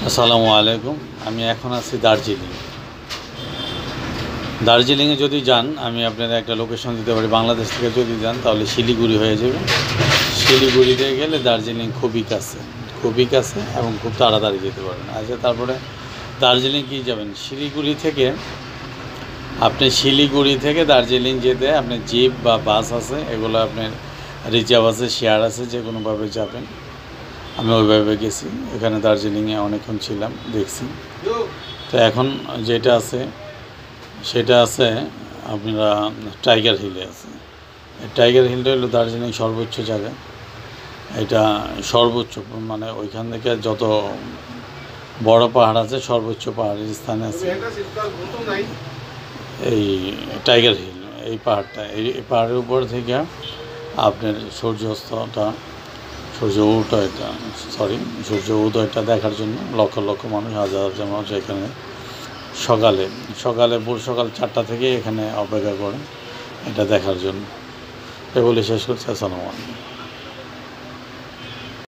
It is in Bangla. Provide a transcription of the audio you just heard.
আসসালামু আলাইকুম। আমি এখন আছি দার্জিলিং। দার্জিলিংয়ে যদি যান, আমি আপনাদের একটা লোকেশন দিতে পারি। বাংলাদেশ থেকে যদি যান তাহলে শিলিগুড়ি হয়ে যাবে। শিলিগুড়িতে গেলে দার্জিলিং খুবই কাছে, খুবই কাছে এবং খুব তাড়াতাড়ি যেতে পারবেন। আচ্ছা, তারপরে দার্জিলিং কী যাবেন, শিলিগুড়ি থেকে দার্জিলিং যেতে আপনার জিপ বা বাস আছে, এগুলো আপনার রিজার্ভ আছে, শেয়ার আছে, যে কোনোভাবে যাবেন। আমি ওইভাবে গেছি, এখানে দার্জিলিংয়ে অনেকক্ষণ ছিলাম, দেখছি। তো এখন যেটা আছে সেটা আছে আপনারা টাইগার হিলে আছে। টাইগার হিলটা হলো দার্জিলিং সর্বোচ্চ জায়গা। এটা সর্বোচ্চ, মানে ওইখান থেকে যত বড় পাহাড় আছে সর্বোচ্চ পাহাড়ের স্থানে আছে এই টাইগার হিল। এই পাহাড়টা, এই পাহাড়ের উপর থেকে আপনার সূর্য উদয়টা দেখার জন্য লক্ষ লক্ষ মানুষ, হাজার হাজার মানুষ এখানে ভোর সকাল 4টা থেকে এখানে অপেক্ষা করেন এটা দেখার জন্য। এ বলে শেষ করছি। আসসালামু আলাইকুম।